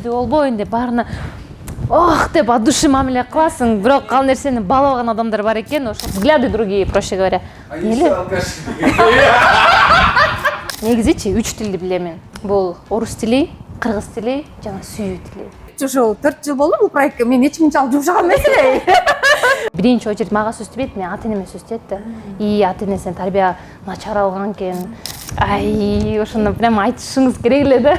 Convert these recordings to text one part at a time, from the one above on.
жүзді болбойын деп баарына ох деп от души мамиле кыласың, бирок ал нерсени баалабаган адамдар бар экен, ошо взгляды другие, проще говоря. Негизичи 3 тилди билем мен. Бул орус тили, кыргыз тили жана сүйүү тили. Ошол 4 жыл болду бул проектке мен эч кимче алып жумшаган эмес эле. Биринчи очередь мага сөз тийбейт, мен ата энеме сөз тиет да. И ата энесинен тарбия начар алган экен. Ай, ошондо прям айтышыңыз керек эле да.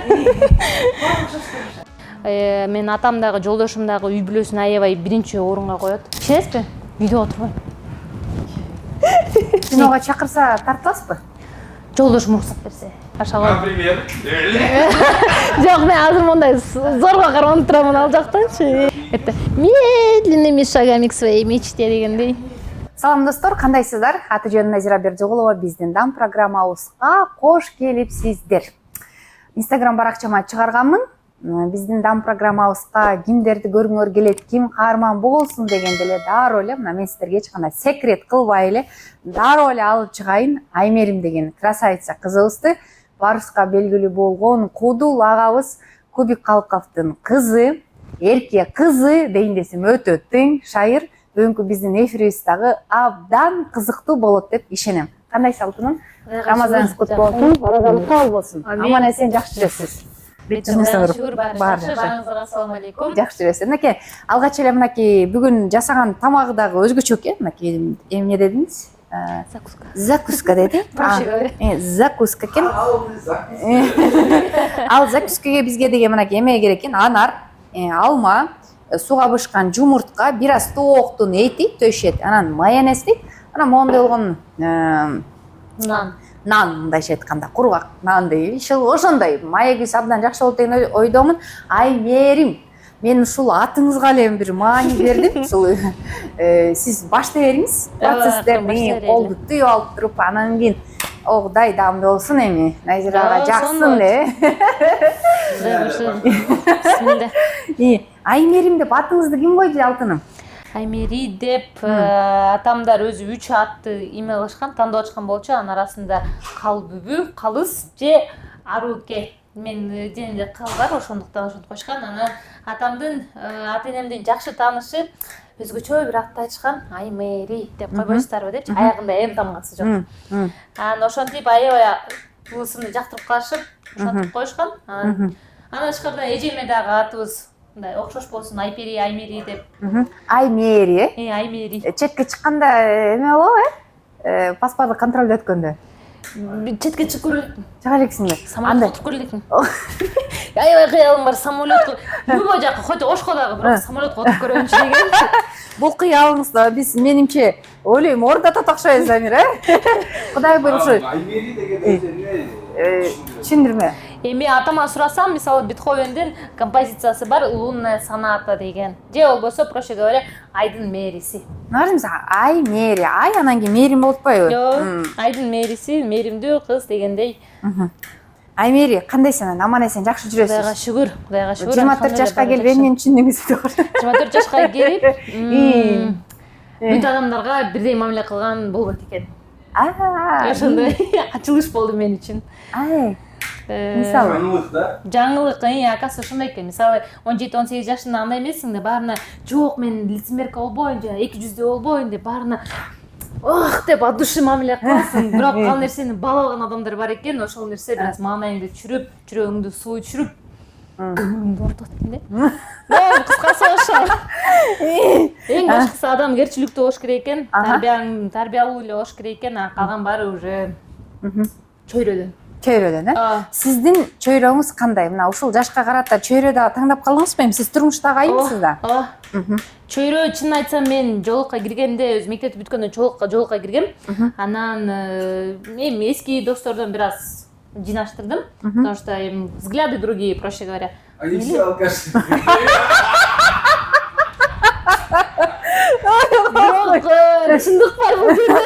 Мен атам дагы, жолдошум дагы үй бүлөсүн аябай биринчи орунга коет. Ишенесизби? Үйдө отурбайм. Кинога чакырса тартасызбы? Жолдошум уруксат берсе. Например? Жок, мен азыр мондай зорго карманып турамын ал жактанчы. Это медленными шагами к своей мечте дегендей. Салам достор, кандайсыздар? Аты жөнүм Назира Бердиголова, биздин дам программабызга кош келипсиздер. Инстаграм баракчама чыгарганмын. Биздин дам программабызга кимдерди көргүңөр келет, ким каарман болсун дегенде эле дароо эле мына мен сиздерге эч кандай секрет кылбай эле дароо эле алып чыгайын. Аймерим деген красавица кызыбызды барыбызга белгилүү болгон Кудул агабыз Кубик Калковдун кызы, эрке кызы дейин десем өтө тең шайыр. Бүгүнкү биздин эфирибиз дагы абдан кызыктуу болот деп ишенем. Кандайсыз алтыным? Рамазаныңыз куттуу болсун, Рамазан кабыл болсун. Аман эсен жакшы жүрөсүз. Ассалому алейкум. Жакшы жүрөсүз. Мынакей алгач эле мынакей бүгүн жасаган тамагы дагы өзгөчө экен. Мынакей эмне дедиңиз? Закуска. Закуска деди. Закуска экен. Ал закускага бизге деген мынакей эме керек экен. Анар, алма, сууга бышкан жумуртка, бир аз тооктун эти, төшөт, анан майонез дейт. Анан моундай болгон нан мындайча айтканда кургак нан дейби. Ошондой маегибиз абдан жакшы болот деген ойдомун. Аймерим, мен ушул атыңызга эле бир маани бердим. Ушул сиз баштай бериңиз. Процесстерди колду түйүп алып туруп, анан кийин огудай даамдуу болсун эми. Назирага жаксын эле. Бисмилла. Аймерим деп атыңызды ким койду алтыным? Аймери деп атамдар өзү 3 атты эме кылышкан, тандоо ачкан болчу. Анын арасында Калбүбү, Калыс же Аруке. Мен денде кал бар, ошондуктан ошонтип койшкан. Анан атамдын, ата энемдин жакшы таанышы өзгөчө бир атты айтышкан, Аймери деп койбойсуздарбы депчи, аягында эм тамгасы жок. Анан ошентип аябай буусумду жактырып калышып, ошентип койшкан. Анан тышкарда эжеме дагы атыбыз мындай окшош болсун, Айпери, Аймери деп. Аймери. Аймери. Четке чыкканда эме болобу, паспорту контролдо өткөндө. Четке чыгып көрөлүкмүн. Чыга элексиңби? Самолет утуп көрөлүкмүн. Аябай кыялым бар, самолетко. Любой жака, хоть Ошко дагы, бирок самолетко утуп көрөмүнчү деген. Бул кыялыңызда биз менимче ойлойм ордо татакшайбыз Амир, Кудай буйрушу. Аймери деген Түшүндүрмө. Эми атама сурасам, мисалы Бетховендин композициясы бар, Лунная соната деген. Же болбосо, проще говоря, Айдын мэриси. Нарымса ай мери, ай анан кийин мерим болуп атпайбы? Жок, Айдын мэриси, меримдүү кыз дегендей. Аймери, кандайсың? Аман эсен жакшы жүрөсүз? Кудайга шүгүр, Кудайга шүгүр. 24 жашка келип эмнени түшүндүңүз? 24 жашка келип, бүт адамдарга бирдей мамиле кылган болбойт экен. Ошондой ачылыш болду мен үчүн. Мисалы жаңылык да. Жаңылык, акасы ошондой экен. Мисалы 17-18 жашында андай эмессиң да, баарына жок мен лицемерка болбойм, же эки жүздүү болбойм деп баарына ох деп от души мамиле кыласың. Бирок ал нерсени баалабаган адамдар бар экен. Ошол нерсе бир аз маанайыңды түшүрүп, жүрөгүңдү суу түшүрүп, көңүлүңдү ортот экен да. Кыскасы ошо. Эң башкысы адамгерчиликтүү болуш керек экен, тарбиялуу эле болуш керек экен, калган баары уже чөйрөдөн. Чөйрөдөн, Сиздин чөйрөңүз кандай? Мына ушул жашка карата чөйрө дагы таңдап калдыңызбы? Сиз турмуштагы айымсыз да? Чөйрө чын айтсам мен жолукка киргенде, өз мектепти бүткөндө жолукка киргем. Анан эми эски достордон бир аз жынаштырдым, потому что взгляды другие, проще говоря. Они все алкаши. Чындык бар бул жерде.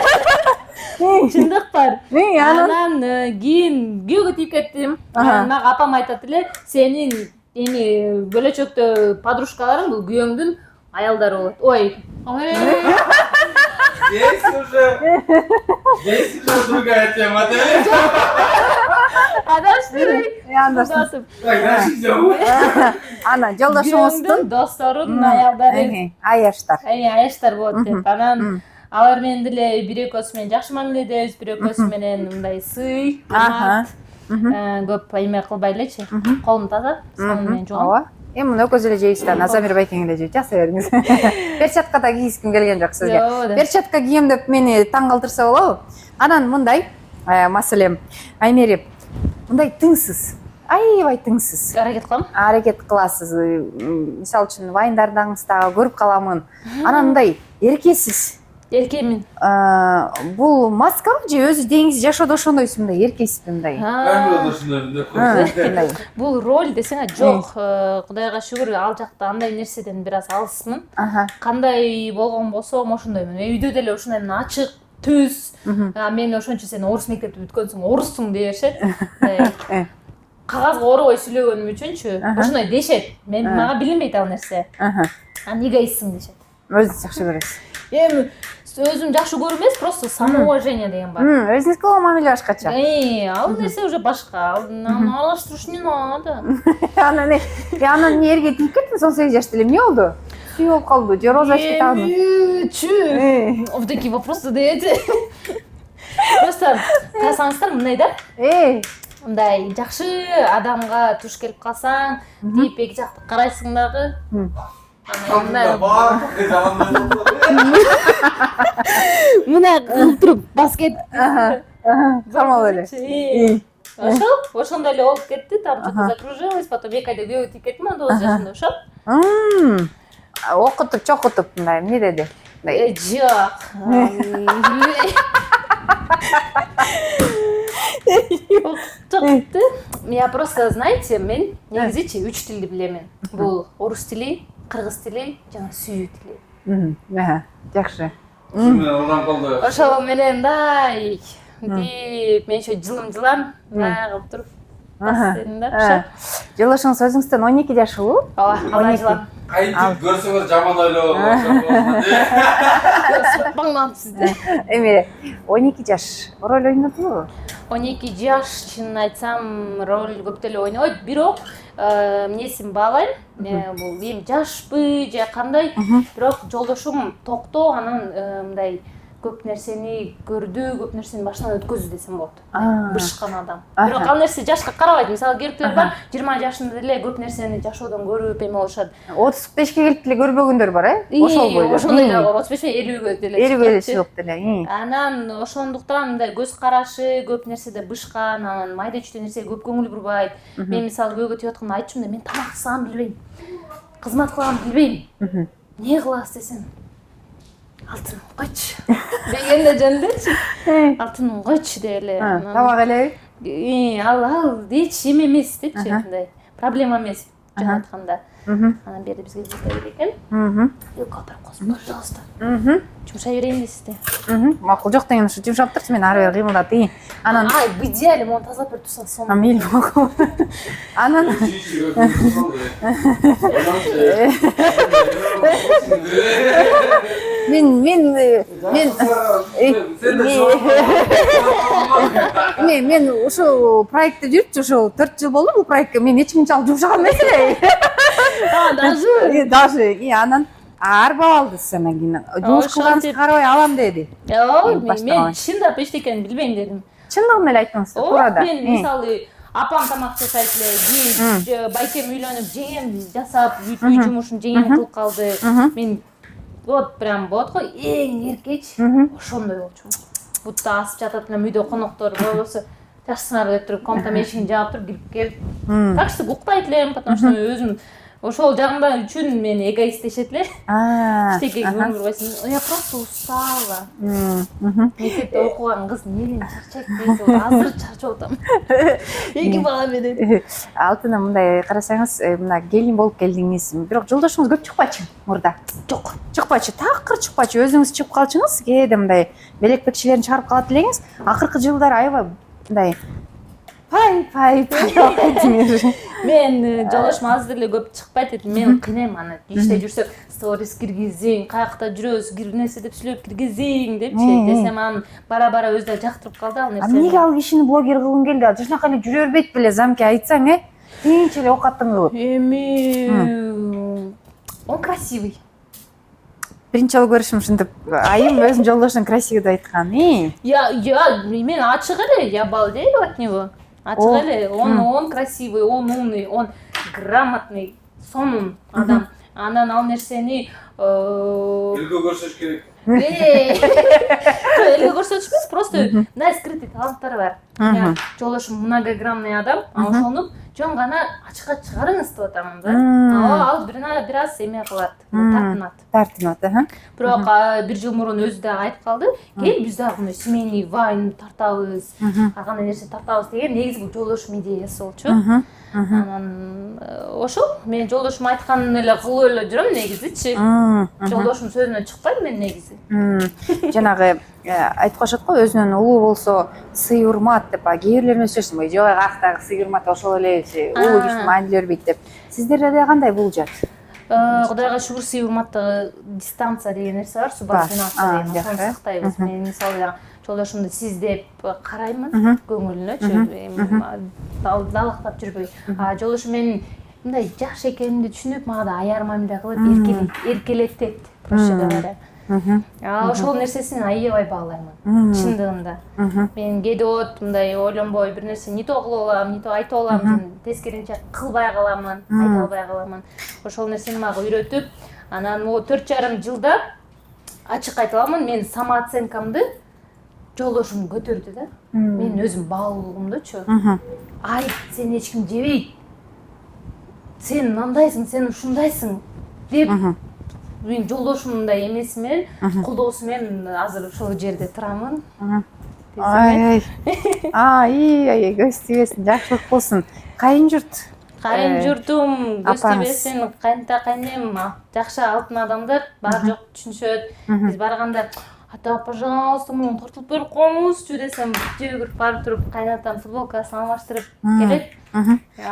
Чындык бар. Анан кийин күйөөгө тийип кеттим. Мага апам айтат эле, сенин эми бөлөчөктө подружкаларың бул күйөөңдүн аялдары болот. Ой. Здесь уже другая тема, да? адаштырбай Андашты. Анан Бирөөңдүн жолдошуңуздун досторун аялдары аяштар. аяштар болот деп анан алар менен деле бир экөөсү менен жакшы мамиледебиз, бир экөөсү менен мындай сый, көп эме кылбай элечи. Колум таза, сонун менен жугам. Ооба. Эми экөөз эле жейсиз да, Назамир байкең эле жейт, жаса бериңиз. Перчатка да кийгизгим келген жок сизге. Перчатка кийем деп мени таң калтырса болобу? Анан мындай маселем, Аймери, мындай тыңсыз, аябай тыңсыз. Аракет кылам. Аракет кыласыз. Мисалы үчүн вайндарыңызда көрүп каламын. Анан мындай эркесиз. Эркемин. Бул маскабы же өзү деңиз жашоодо ошондойсуз мындай эркесизби мындай? Бул роль десең жок. Кудайга шүгүр ал жакта андай нерседен бир аз алысмын. Кандай болгон болсом ошондоймун. Үйдө деле ошондой ачык, түз. Мен ошончо сен орус мектепти бүткөнсүң, орустуң дей беришет. Кагазга оробой сүйлөгөнүм үчүнчү ошондой дешет. Мага билинбейт ал нерсе. Неге эгоистсиң дешет. Өзүңүз жакшы көрөсүз. Эми өзүм жакшы көрүү эмес, просто самоуважение деген бар. Өзүңүзгө мамиле башкача. Ал нерсе уже башка. Аны аралаштырыш не надо. Анан эмне эрге тийип кеттиң 18 жашта эле эмне болду? Сүй болуп калды, же роза ичип калдың? В такие вопросы даете. Просто карасаңыздар мындай да. Мындай жакшы адамга туш келип калсаң, тийип эки жакты карайсың дагы. Мына кылып туруп баскет. Формал эле. Ошондой эле болуп кетти, там что-то закружилось, потом эки айда күйөөгө тийип кеттим, 19 жашында ошо. Окутуп, чокутуп мындай эмне деди? Жок. Я просто, знаете, мен негизичи 3 тилди билемин. Бул орус тили, кыргыз тили жана сүйүү тили. Жакшы. Ошол менен мындай деп мен ошо жылым-жылам кылып туруп басдым да. Жолдошуңуз өзүңүздөн 12 жаш улуу? Ооба, 12. Кайтип көрсөңөр жаман ойлоп. Сукпаңдан сизди. Эми 12 жаш роль ойнодубу? 12 жаш чынын айтсам роль көп деле ойнобойт, бирок эмнесин баалайм. Бул эми жашпы же кандай, бирок жолдошум токтоо, анан мындай көп нерсени көрдү, көп нерсени башынан өткөздү десем болот. Бышкан адам. Бирок ал нерсе жашка карабайт. Мисалы керектер бар, 20 жашында деле көп нерсени жашоодон көрүп эме болушат. 35 келип деле көрбөгөндөр бар, Ошол бойдо. Ошондой жок, 35 50-ге деле. 50-ге чыгып деле. Анан ошондуктан мындай көз карашы көп нерседе бышкан, анан майда чүйдө нерсеге көп көңүл бурбайт. Мен мисалы күйөөгө тийип атканда айтчумда, мен тамак жасаганды билбейм. Кызмат кылганды билбейм. Не кыласыз десем, алтын койчу дегенде жандырчы. Алтын койчу деле. Тамак элеби? Ал дейчи эме эмес депчи, мындай проблема эмес жөн айтканда. Анан бери бизге жазбай экен. Вилка алып койсун, пожалуйста. Жумшай берейин дейсизди. Макул, жок деген ушу жумшап турчу, мен ары бери кыймылдатайын. Анан в идеале мону тазалап берип турсаңыз сонун. Мейли макул. Анан мен ушул проектте жүрүпчү, ушул 4 жыл болду бул проектке. Мен эч кимче алып жумшаган эмес эле. Даже анан арба алдысыз анан кийин. Жумуш кылганыңызды карабай алам деди. Мен чындап эчтекени билбейм дедим. Чындыгын эле айттыңыз, туура да. Мен мисалы апам тамак жасайт эле, кийин байкем үйлөнүп, жеңем жасап, үй жумушун жеңем кылып калды. Мен вот прям болот го, эң эркеч ошондой болчумун. Бутта асып жатат элем, үйдө коноктор болсо жакшысыңарбы деп туруп, комнатам эшигин жаап туруп кирип келип. Так что укпайт элем, потому что өзүм ошол жагында үчүн мени эгоист дешет эле. Эчтекеге көңүл бурбайсың. Я просто устала. Мектепте окуган кыз эмнеден чарчайт дейт, азыр чарчап атам. 2 бала менен. Алтыны мындай карасаңыз, мына келин болуп келдиңиз. Бирок жолдошуңуз көп чыкпачы мурда. Жок, чыкпачы, такыр чыкпачы. Өзүңүз чыгып калчыңыз, кээде мындай белек бекчилерин чыгарып калат элеңиз. Акыркы жылдары аябай мындай пай мен жолдошум азыр эле көп чыкпайт эди, мен кыйнайм аны. Иште жүрсөк сторис киргизиң, каякта жүрөбүз, бир нерсе деп сүйлөп киргизиң депчи. Десем анан бара жакты жактырып калды ал нерсе. Эмнеге ал кишини блогер кылгың келди? Ал жашнакай эле жүрө бербейт беле, замке айтсаң, тинч эле оокаттын кылып. Эми он красивый. Биринчи жолу көрүшүм ушинтип, айым өзүнүн жолдошунун красивый деп айткан. Я мен ачык эле, я балдею от него. Ачык эле, он красивый, он умный, он грамотный, сонун адам. Анан ал нерсени Үлгү көрсөтүш керек. элге көрсөтүшпөйбүз, просто мындай скрытый таланттары бар. Жолдошум многогранный адам, ошону жөн гана ачыкка чыгарыңыз деп атамын да. Ал бир аз эме кылат, Тартынат. Бирок бир жыл мурун өзү да айтып калды, кел биз дагы мына семейный вайн тартабыз, ар кандай нерсе тартабыз деген негизи бул жолдошум идеясы болчу. Анан ошол мен жолдошум айтканын эле кылып эле жүрөм негизичи. Жолдошум сөзүнөн чыкпайм мен негизи. Жанагы айтып коюшат го, өзүнүн улуу болсо сый урмат деп, кээ бирлерин сөйлөшсүң, жок актагы сый урмат ошол эле улуу киши маани бербейт деп. Сиздерде кандай булжат? Кудайга шүгүр, сый урматтагы дистанция деген нерсе бар, субординация деген, ошону сактайбыз. Мен мисалы жолдошумду сиз деп караймын, көңүлүнө, далактап жүрбөй. Жолдошум менин мындай жакшы экенимди түшүнүп, мага да аяр мамиле кылып, эркелетет, проще говоря. Ошол нерсесин аябай баалаймын, чындыгында. Мен кээде болот мындай ойлонбой бир нерсе не то кылып алам, не то айтып алам, тескерисинче кылбай каламын, айта албай каламын. Ошол нерсени мага үйрөтүп, анан могу 4,5 жылда ачык айта аламын, мен самооценкамды жолдошум көтөрдү да. Мен өзүм баалуулугумдучу. Ай, сени эч ким жебейт. Сен мындайсың, сен ушундайсың деп мен жолдошумдун эмеси менен, колдоосу менен азыр ошол жерде турамын. Ай, көз тибесин, жакшылык болсун. Кайын журт? Кайын журтум көз тибесин, кайынта кайнем жакшы алтын адамдар, бар жок түшүнүшөт. Биз барганда ата, пожалуйста, муну тартылып берип коюңузчу десем, жүгүрүп барып туруп кайнатам футболкасын алмаштырып келет.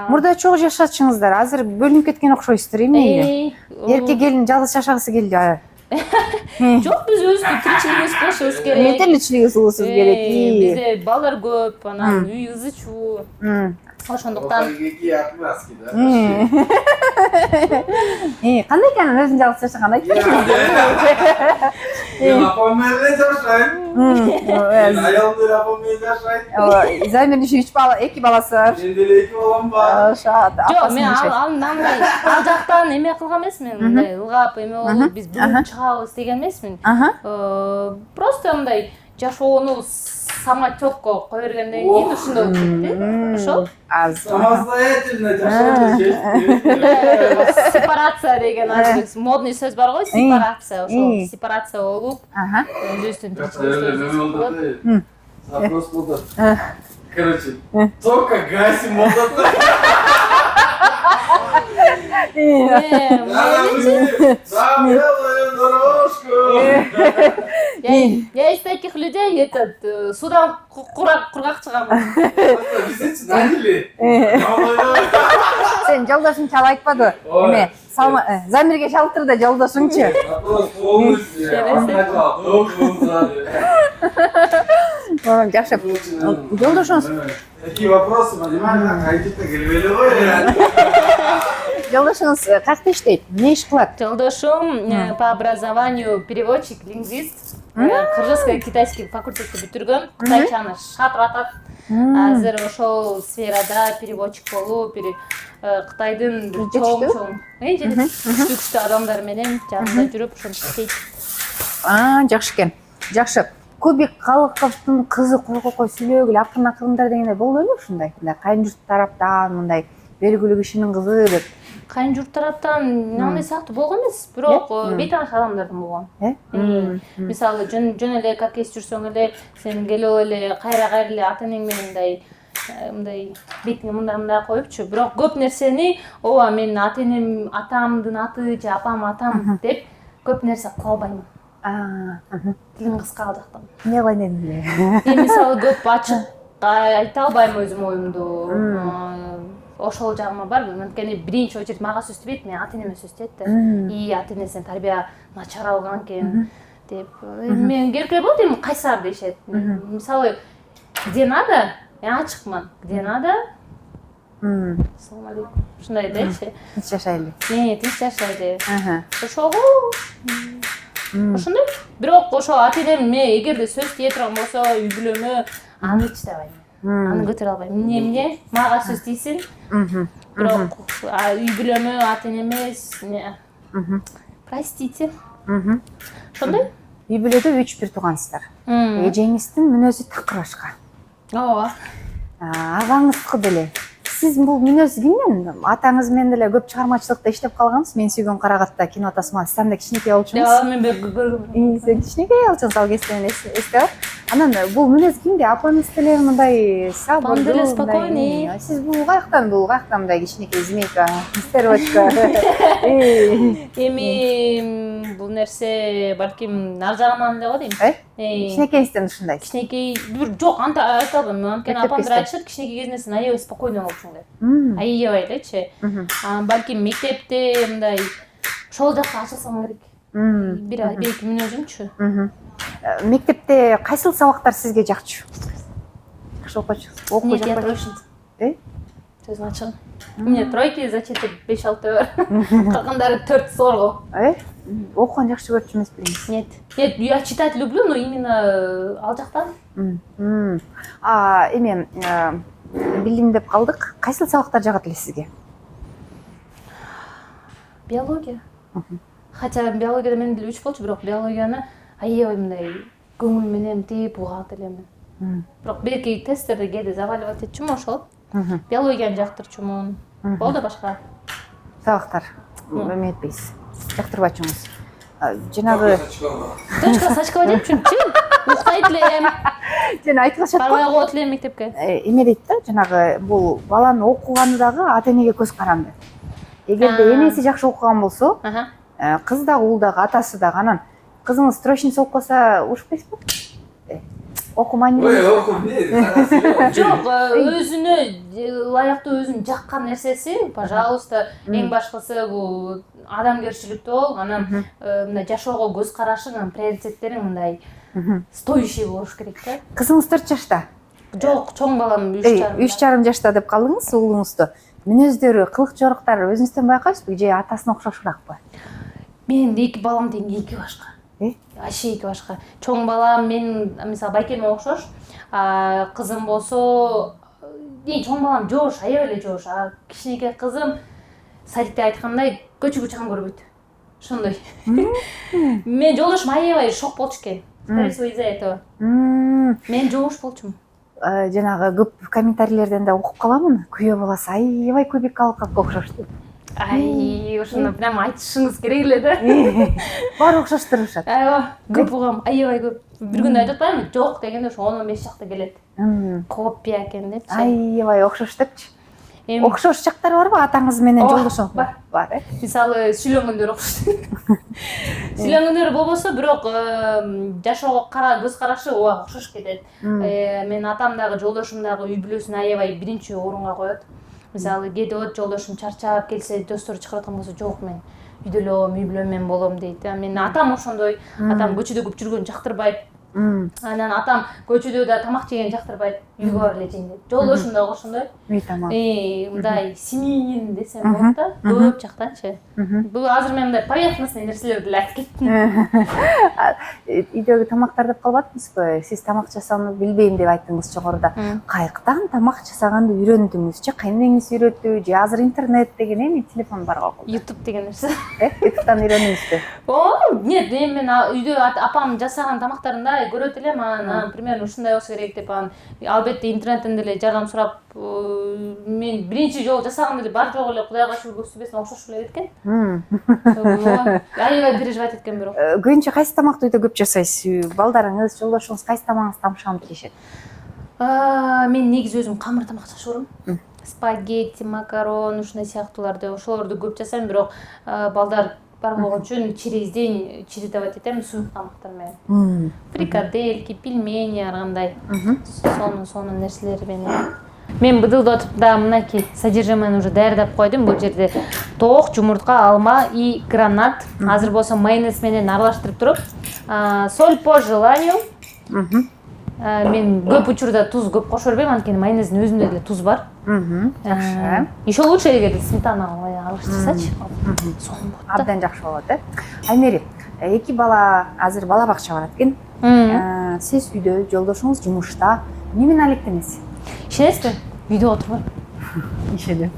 Мурда чогуу жашачыңыздар, азыр бөлүнүп кеткен окшойсуздар эмне? Эркек келин жалгыз жашагысы келди. Жок, биз өзүбүздүн тиричилигибизди кылышыбыз керек. Мен тиричилигибизди кылышыбыз керек. Бизде балдар көп, анан үй ызы чуу. Ошондуктан кандай экен өзүң жалгыз жашаган айтып Мен апам менен жашайм. Аялым деле апам менен жашайт. Замирдин 2 баласы бар. Мен деле 2 балам бар. Жок, мен ал жактан эме кылган эмесмин, мындай ылгап эме болуп биз бүгүн чыгабыз деген эмесмин. Просто мындай жашоону самотёкко кое бергенден кийин ушундай болуп кетти. Ошол Самостоятельно жашоо. Сепарация деген модный сөз бар го, сепарация. Ошол сепарация болуп, өзүбүздүн тиричилигибизди. Вопрос болду. Короче, только гасим модоту. Замелую дорожку. Я из таких людей судан кургак чыгамын. Висите, наняли? Сен жолдошуң чала айтпады. Эме, Замирге чалтырды жолдошуңчу. Вопрос полностью. Жакшы. Жолдошуңуз Такие вопросы, понимаешь, какие-то гривелевые. Жолдошуңуз каякта иштейт? Эмне иш кылат? Жолдошум по образованию переводчик, лингвист. Кыргызско-китайский факультетти бүтүргөн. Кытайчаны шатыратат. Азыр ошол сферада переводчик болуп, Кытайдын чоң күчтүү адамдар менен жанында жүрүп ошентип иштейт. Жакшы экен. Жакшы. Көбүк Калыковдун кызы койкой сүйлөгүлө акырын дегендей болду беле ушундай? Кайын журт тараптан мындай белгилүү кишинин кызы деп. Кайын журт тараптан андай сыяктуу болгон эмес, бирок бейтаныс адамдардан болгон. Мисалы жөн эле как эс жүрсөң эле, сен келип эле кайра эле ата энең менен мындай бетиңе мындай коюпчу. Бирок көп нерсени, ооба мен ата энем атамдын аты же апам атам деп көп нерсе кыла албаймын. Тилим кыска ал жактан. Эмне кылайын дедиң эле? Мисалы көп ачык айта албайм өзүм оюмду. Ошол жагыма бар. Анткени биринчи очередь мага сөзтүбөйт, мен ата энеме сөзтүбөйт да. Ата энесин тарбия начар алган экен деп. Мен керек болот эми кайсар дешет. Мисалы, где надо, мен ачыкмын. Где надо? Ассалам алейкум. Ушундай дечи. Тинч жашайлы. Тинч жашайлы. Ошого ошондой. Бирок ошо ата энем эгерде сөз тие турган болсо, үй бүлөмө аны чыдабайм. Аны көтөрө албайм. Эмне мага сөз тийсин. Бирок үй бүлөмө ата энеме простите. Ошондой. Үй бүлөдө 3 туугансыздар. Эжеңиздин мүнөзү такыр башка. Ооба. Агаңыздыкы деле. Сиз бул мүнөз кимден? Атаңыз менен деле көп чыгармачылыкта иштеп калгансыз. Мен сүйгөн карагатта кино атасыман сиз да кичинекей болчуңуз. Мен көргөм. Сен кичинекей болчуңуз, ал кезден эсте бар. Анан бул мүнөз кимде? Апаңыз деле мындай сабырдуу. Деле спокойный. Сиз бул каяктан мындай кичинекей змейка, стервочка. Эми бул нерсе балким ар жагынан эле го дейм. Кичинекейиңизден ушундай. Кичинекей жок, айта албайм. Анткени апамдар айтышат, кичинекей кезинен аябай спокойный болчуң деп. Аябай элечи. Балким мектепте мындай ошол жакка ачылсам керек. Бир-эки мүнөзүмчү. Мектепте кайсыл сабактар сизге жакчу? Жакшы окуучусуз. Нет, я троечница. Сөзүм ачык. Мне тройки, зачеты 5-6 бар. Калгандары 4 зорго. Окуган жакшы көрчү эмес белеңиз? Нет, я читать люблю, но именно ал жактан. Эме билдим деп калдык. Кайсыл сабактар жагат эле сизге? Биология. Хотя биологияда мен деле 3 болчу, бирок биологияны аябай мындай көңүл менен тип угат элемин. Бирок бирки тесттерде кээде заваливать этчүмүн, ошол. Биологияны жактырчумун. Болду башка. Сабактар эме этпейсиз. Жактырбачуңуз. Жанагы точка сачкала депчүнчү. Уктайт элем. Жана айтып атышат. Барбай коет элем мектепке. Эме дейт да, жанагы бул баланын окуганы дагы ата энеге көз каранды. Эгерде энеси жакшы окуган болсо, кыз дагы ул дагы атасы дагы. Анан кызыңыз троечница окуп калса урушпайсызбы? Окумайын дейсизби? Жок, өзүнө ылайыктуу, өзүнүн жаккан нерсеси, пожалуйста, эң башкысы бул адамгерчиликтүү бол, анан мындай жашоого көз карашың, приоритеттериң мындай стоящий болуш керек да. Кызыңыз 4 жашта? Жок, чоң балам 3,5. 3,5 жашта деп калдыңыз, уулуңузду. Мүнөздөрү, кылык жоруктары өзүңүздөн байкайсызбы же атасына окшошураакпы? Мен 2 балам тең 2 башка. Вообще 2 башка. Чоң балам мен мисалы байкеме окшош, кызым болсо, чоң балам жоош, аябай эле жоош. Кичинекей кызым садикте айткандай көчөгү чаң көрбөйт. Ошондой. Мен жолдошум аябай шок болчу экен. Скорее всего из-за этого. Мен жоош болчумун. Жанагы көп комментарийлерден да окуп каламын. Күйөө баласы аябай кубикалыкка окшош деп. Ошону прям айтышыңыз керек эле да. Баары окшоштурушат. Көп угам, аябай көп. Бир күндө айтып атпаймынбы, жок дегенде ошо 10-15 жакта келет. Копия экен депчи. Аябай окшош депчи. Окшош жактары барбы атаңыз менен жолдошуңуз? Бар, Мисалы, сүйлөнгөндөр окшош. Сүйлөнгөндөр болбосо, бирок жашоого көз карашы окшош кетет. Мен атам дагы, жолдошум дагы үй бүлөсүн аябай биринчи орунга коет. Мисалы, кээде болот жолдошум чарчап келсе, достору чыгарып аткан болсо, жок мен үйдө үй бүлөм менен болом дейт. Менин атам ошондой. Атам көчөдө көп жүргөнү жактырбайт. Анан атам көчөдө да тамак жеген жактырбайт. Үйгө барып эле жейин дейт. Жолдошум дагы ошондой. Үй тамак. Мындай семьянин десем болот да. Көп жактанчы. Бул азыр мен мындай поверхностный нерселерди эле айтып кеттим. Үйдөгү тамактар деп калбадыңызбы? Сиз тамак жасоону билбейм деп айттыңыз жогоруда. Кайыктан тамак жасаганды үйрөндүңүз? Же кайненеңиз үйрөттү, же азыр интернет деген эми телефон бар го. YouTube деген нерсе. YouTube'дан үйрөндүңүзбү? Нет, мен үйдө апам жасаган тамактарында көрөт элем, анан примерно ушундай болсо керек деп анан албетте интернеттен деле жардам сурап, мен биринчи жолу жасаганда деле бар жок эле Кудайга шүгүр көзсүбөсүн окшош эле кеткен. Аябай переживать эткен бирок. Көбүнчө кайсы тамакты үйдө көп жасайсыз? Балдарыңыз, жолдошуңуз кайсы тамагыңызды тамшанып жешет? Мен негизи өзүм камыр тамак жашап көрөм. Спагетти, макарон, ушундай сыяктууларды, ошолорду көп жасайм, бирок балдар бар болгон үчүн через давать этем суук тамактар менен. Фрикадельки, пельмени ар кандай. Сонун нерселер менен. Мен быдылда отуп да мынакей содержимыйын уже даярдап койдум. Бул жерде тоок, жумуртка, алма и гранат. Азыр болсо майонез менен аралаштырып туруп, соль по желанию. Мен көп учурда туз көп кошо бербейм, анткени майонездин өзүндө деле туз бар. Жакшы. Еще лучше эгерде сметана алыштырсачы. Сонун болот да. Абдан жакшы болот, Аймери, 2 бала азыр бала бакча барат экен. Сиз үйдө, жолдошуңуз жумушта, эмне менен алектенесиз? Ишенесизби? Үйдө отурбайм. Ишенем.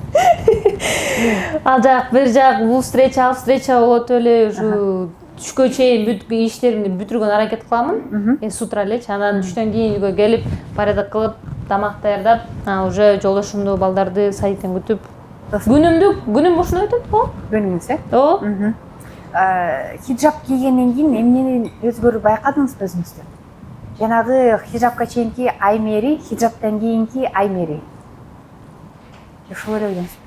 Ал жак, бир жак, бул встреча болот эле, ушу түшкө чейин бүт иштеримди бүтүргөнгө аракет кыламын. С утра элечи, анан түштөн кийин үйгө келип, порядок кылып, тамак даярдап, уже жолдошумду, балдарды садиктен күтүп, күнүм ушуна өтөт го. Күнүңүз, Ооба. Хиджаб кийгенден кийин эмнени өзгөрүү байкадыңызбы өзүңүздө? Жанагы хиджабка чейинки Аймери, хиджабтан кийинки Аймери. Ошол эле ойлойсузбу?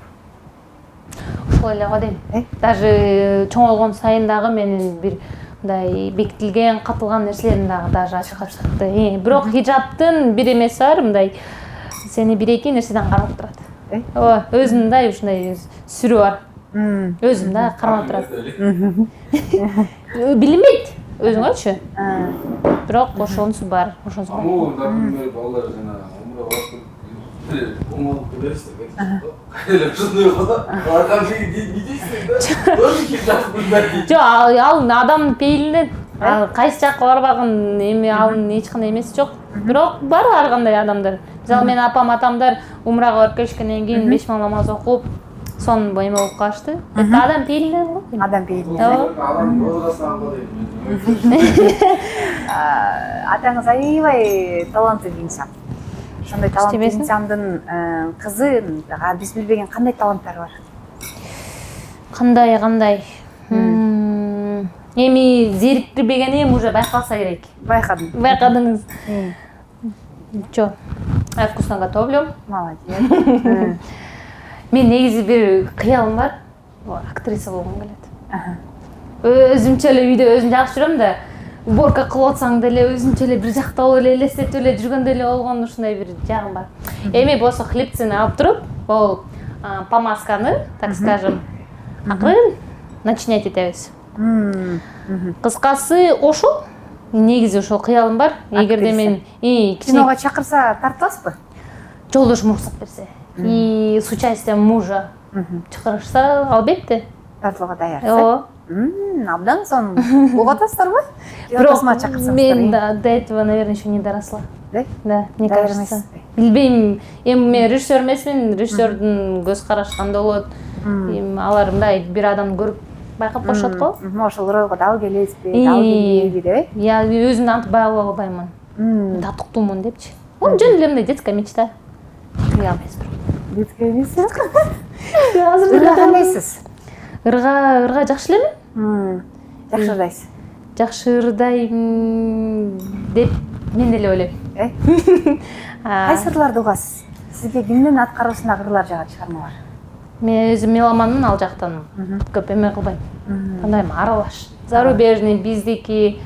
Ошол эле го дейм. Даже чоңойгон сайын дагы менин бир мындай бекитилген, катылган нерселерим дагы даже ачыкка чыкты. Бирок хиджабтын бир эмеси бар, мындай сени 1-2 нерседен кармап турат. Ооба, өзүндай ушундай сүрү бар. Өзүндө кармап турат. Билинбейт өзүңөчү. Бирок ошонусу бар, ошонусу бар. балдар жана умра оңолуп келесиздер. Кайда ушундай болот? Алардан не дейсиздер да? Тоже хиджаб Жок, ал адамдын пейилинен. Кайсы жакка барбагын эми анын эч кандай эмеси жок. Бирок бар ар кандай адамдар. Мисалы менин апам, атамдар умрага барып келишкенден кийин 5 миң намаз окуп, сонун эме болуп калышты. Адам пейилинен го. Адам пейилинен. Адам оозасынан го дейм. Атаңыз аябай таланттуу инсан. Ошондой таланттуу инсандын кызы, биз билбеген кандай таланттары бар? Кандай? Эми зериктирбегеним уже байкалса керек. Байкадыңыз. Жок. Я вкусно готовлю. Молодец. Мен негизи бир кыялым бар. Актриса болгум келет. Өзүмчө эле үйдө өзүм жакшы жүрөм да, уборка кылып атсаң деле өзүмчө эле бир жакта болуп эле элестетип эле жүргөндө эле болгон ушундай бир жагым бар. Эми болсо хлебцини алып туруп, ол помазканы, так скажем, акырын начинять этебиз. Кыскасы ошол. Негизи ошол кыялым бар. Эгерде мен киного чакырса тартасызбы? Жолдошум уруксат берсе. И с участием мужа чакырышса, албетте. Тартууга даярсыз. Ооба. Абдан сонун. Угатасыздарбы? Бирок мен до этого, наверное, еще не доросла. Да, мне кажется. Билбейм, эми мен режиссер эмесмин, режиссердун көз карашы кандай болот. Алар мындай бир адамды көрүп байкап коюшат го. Ошол ролго дал келесизби, дал келбейби деп? Я өзүмдү антип баалай албаймын. Татыктуумун депчи. Ол жөн эле мындай детская мечта. Я эмес бирок. Детская мечта? Азыр Ырга кандайсыз? Ырга жакшы элемин. Жакшы ырдайсыз. Жакшы ырдайм деп мен деле ойлойм. Кайсы ырларды угасыз? Сизге кимдин аткаруусундагы ырлар жагат, чыгармалар? Мен өзүм меломанмын, ал жактан көп эме кылбайм. Кандайм аралаш. Зарубежный, биздики,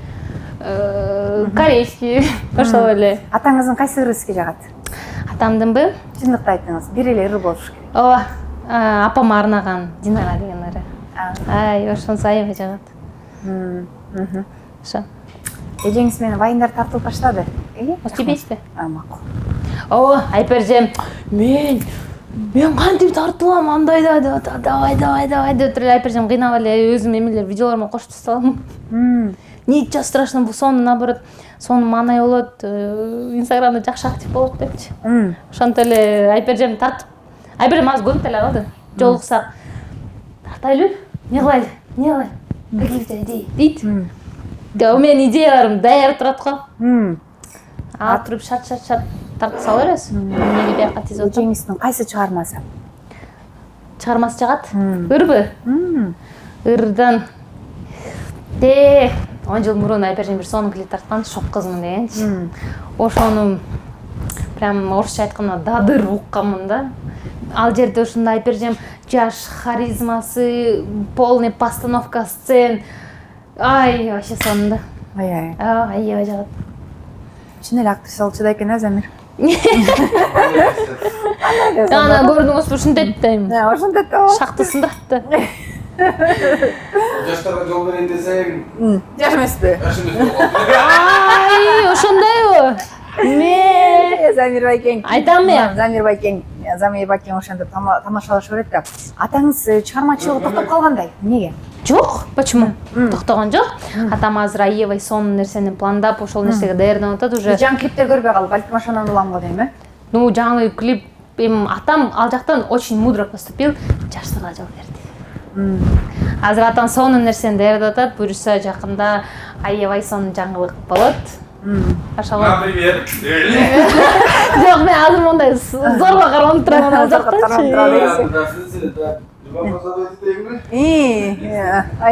корейский, ошол эле. Атаңыздын кайсы ыры сизге жагат? Атамдынбы? Чындыкты айтыңыз, бир эле ыры болуш керек. Ооба. Апама арнаган Динара деген ыры. Ай, ошонусу аябай жагат. Ошо. Эжеңиз менен вайындар тартылып баштады. Жебейсизби? Макул. Ооба, Айпержем, мен кантип тартылам андай да, давай деп туруп Айпержем кыйнап эле өзүм эмелер видеолорума кошуп тасталам. Ничего страшного, бул сонун наоборот, сонун маанай болот, Инстаграмда жакшы актив болот депчи. Ошонтип эле Айпержем тартып, Айпержем азыр көрүнүп эле калды. Жолуксак тартайлы, эмне кылайлы? Какие-то идеи дейт. У менин идеяларым даяр турат го. Алып туруп шат тартып сала бересиз. Эмнеге бияка тез отуруп. Эжеңиздин кайсы чыгармасы? Чыгармасы жагат? Ырбы? Ырдан 10 жыл мурун Айпержем бир сонун клип тарткан, Шок кызмын дегенчи. Ошону прям орусча айтканда дадыр укканмын да. ал жерде ушундай Айпержем жаш харизмасы, полный постановка сцен. Ай, вообще сонунда. Аябай Аябай жагат. чын эле актрисалчы экен а Замир. Ана көрдүңүзбү ушинтет да. Ошондой да. Шактысында да. Жаштарга жол берейин десең, Жаш эмеспи? жаш эмес болот. Ай, ошондойбу? Замир Байкең. Айтам мен. Замир Байкең ошентип тамашалашып берет да. Атаңыз чыгармачылыгы токтоп калгандай. Эмнеге? Жок, почему? Токтогон жок. Атам азыр аябай сонун нерсени пландап, ошол нерсеге даярданып атат уже. Жаңы клиптер көрбөй калып, балким ошондон уламга дейм, э? Ну, жаңы клип атам ал жактан очень мудро поступил, жаштарга жол берди. Азыр атам сонун нерсени даярдап атат, буюрса жакында аябай сонун жаңылык болот. Ошого. Например, Жок, мен азыр мондай зорго каранып турам ал жакта.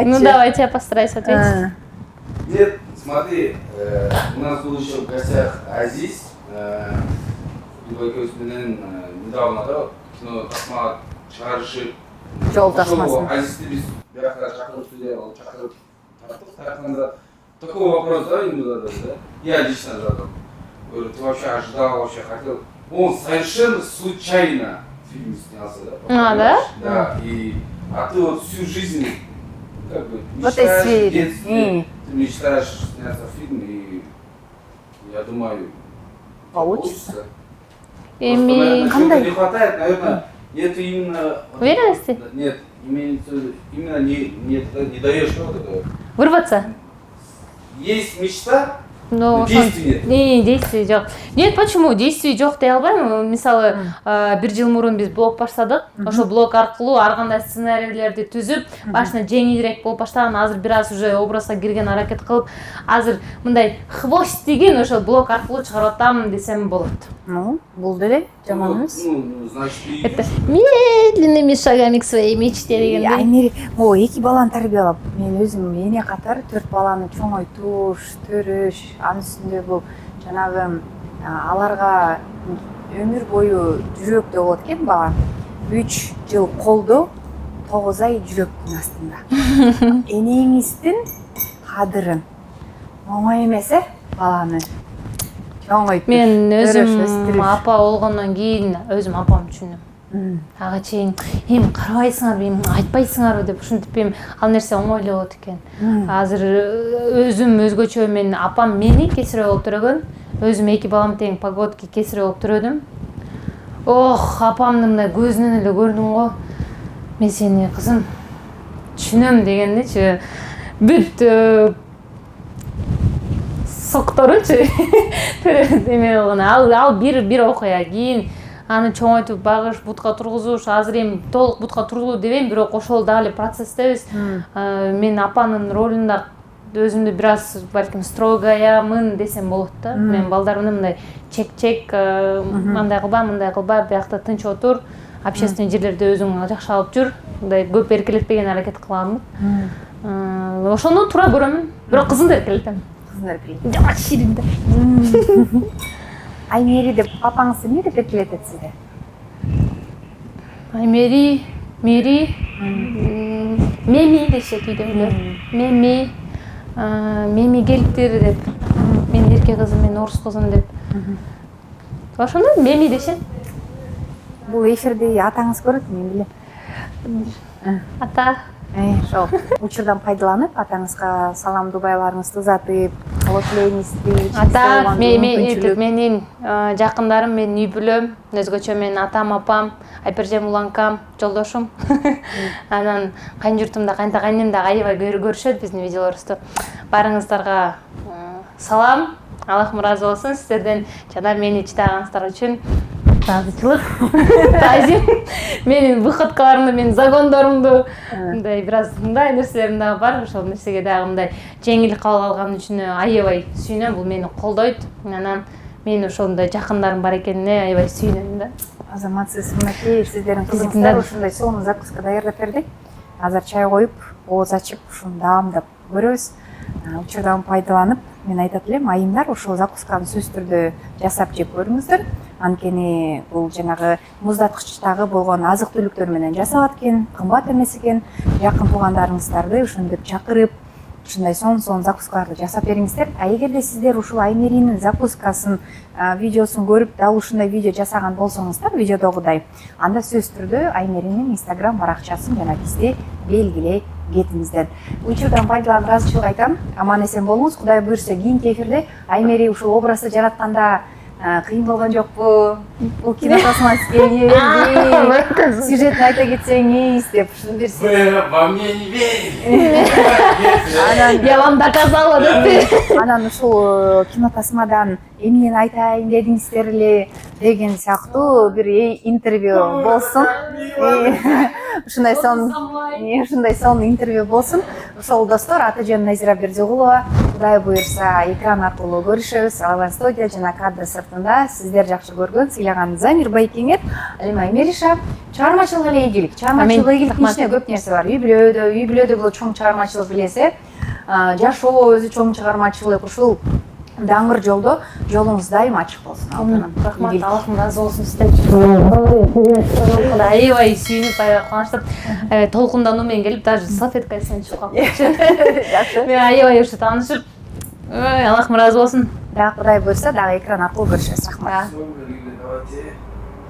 Ну, давайте я постараюсь ответить. Нет, смотри, у нас был еще в гостях Азиз. Недавно, да, кино «Тасма» чыгарышып. Жол тасмасын. Азизди биз бияка чакырып студияга алып чакырып тарттык. Тартканда такой вопрос, да, ему задали, да? Я лично задал. Говорю, ты вообще ожидал, вообще хотел? Он совершенно случайно в фильме снялся, да? А, да? Да, а ты вот всю жизнь как бы В этой мечтаешь сфере. в детстве, ты мечтаешь сняться в фильме, и я думаю, Получится. Эми Просто не хватает, наверное, нет именно... уверенности? Нет, имеется в виду, именно не даешь вот это. Вырваться? Есть мечта, Но но действий нет. Не, действий жок. Нет, почему? Действий жок дей албайм. Мисалы, бир жыл мурун биз блог баштадык. Ошол блог аркылуу ар кандай сценарийлерди түзүп, башына жеңилирээк болуп баштаган. Азыр бир аз уже образга кирген аракет кылып, азыр мындай хвостигин ошол блог аркылуу чыгарып атам десем болот. Ну, бул деле жаман эмес. Ну, значит, и... Это медленными шагами к своей мечте дегендей. Аймери, эки баланы тарбиялап, мен өзүм эне катары 4 баланы чоңойтуш, төрүш, анын үстүндө бул жанагы аларга өмүр бою жүрөктө болот экен бала. 3 жыл колдо, 9 ай жүрөктүн астында. Энеңиздин кадырын оңой эмес баланы чоңойтуш. Мен өзүм өстүрүш. апа болгондон кийин өзүм апам түшүндүм. Ага чейин эми карабайсыңарбы, эми айтпайсыңарбы деп ушинтип ал нерсе оңой эле болот экен. Азыр өзүм өзгөчө мен апам мени кесире болуп төрөгөн. Өзүм 2 балам тең погодки кесире болуп төрөдүм. Ох, апамдын мындай көзүнөн эле көрдүм го. Мен сени кызым түшүнөм дегендечи. Бүт сокторучу эме болгон. Ал бир окуя кийин аны чоңойтуп багыш, бутка тургузуш, азыр эми толук бутка тургузуу дебейм, бирок ошол дагы эле процесстебиз. Мен апанын ролунда өзүмдү бир аз балким строгоямын десем болот да. Мен балдарымды мындай чек, мындай кылба, биякта тынч отур, общественный жерлерде өзүң жакшы алып жүр, мындай көп эркелетпеген аракет кылганмын. Ошону туура көрөмүн, бирок кызымды эркелетем. Жаман ширин да. Аймери деп папаңыз эмне деп эркелетет сизди? Аймери, меми дешет үйдөгүлөр. Меми келиптир деп. Мен эркек кызым, мен орус кызым деп. Ошондо меми дешет. Бул эфирди атаңыз көрөт, мен билем. Ата. Ошол учурдан пайдаланып, атаңызга саламдубайларыңызды узатып, коло тилегиңизди. Ата, менин жакындарым, менин үй бүлөм, өзгөчө менин атам, апам, Айпержем уланкам, жолдошум. Анан кайын журтумда, кайынта кайнем да аябай көрүшөт биздин видеолорубузду. Барыңыздарга салам, Аллахым ыраазы болсун сиздерден жана мени чыдаганыңыздар үчүн. Таазычылык, таазим, менин выходкаларымды, менин загондорумду, мындай бир аз мындай нерселерим дагы бар. Ошол нерсеге дагы мындай жеңил кабыл алган үчүн аябай сүйүнөм. Бул мени колдойт. Анан менин ошондой жакындарым бар экенине аябай сүйүнөм да. Азаматсыз мынакей сиздердин кызыңыздар ушундай сонун закуска даярдап берди. Азыр чай коюп, ооз ачып, ушуну даамдап көрөбүз. Учурдан пайдаланып, мен айтат элем, айымдар ошол закусканы сөзсүз түрдө жасап жеп көрүңүздөр. анткени бул жанагы муздаткычтагы болгон азык түлүктөр менен жасалат экен, кымбат эмес экен. Жакын туугандарыңыздарды ошентип чакырып ушундай сонун закускаларды жасап бериңиздер. А эгерде сиздер ушул Аймеринин закускасын видеосун көрүп дал ушундай видео жасаган болсоңуздар, видеодогудай, анда сөзсүз түрдө Аймеринин Instagram баракчасын жана бизди белгилей кетиңиздер. Учурдан пайдаланып ыраазычылык айтам. Аман эсен болуңуз. Кудай буйрса кийинки эфирде Аймери ушул образды жаратканда кыйын болгон жокпу? Бул кинотасма сизге сюжетин айта кетсеңиз деп ушуну берсиз. Вы во мне не верите. Я вам доказала деп. Анан ушул кинотасмадан эмнени айтайын дедиңиздер эле деген сыяктуу бир интервью болсун. Ушундай сонун интервью болсун. Ошол достор, Атажан Назира Бердигулова, Кудай буйрса экран аркылуу көрүшөбүз. Алан студия жана кадр сыртында сиздер жакшы көргөн, сыйлаган Замир Байкеңер, Алима Аймериша, чыгармачылык эле ийгилик. Чыгармачылык ийгиликтин ичинде көп нерсе бар. Үй бүлөдө бул чоң чыгармачылык билесе, жашоо өзү чоң чыгармачылык. Ушул даңгыр жолдо жолуңуз дайыма ачык болсун. Рахмат, Аллахым разы болсун сизден. Аябай сүйүнүп, аябай кубанычтап, толкундануу менен келип, даже салфеткасын чыгып калыпчы. Жакшы. Мен аябай ушу таанышып, Аллахым разы болсун. Дагы Кудай буйрса, дагы экран аркылуу көрүшөбүз. Рахмат. Давайте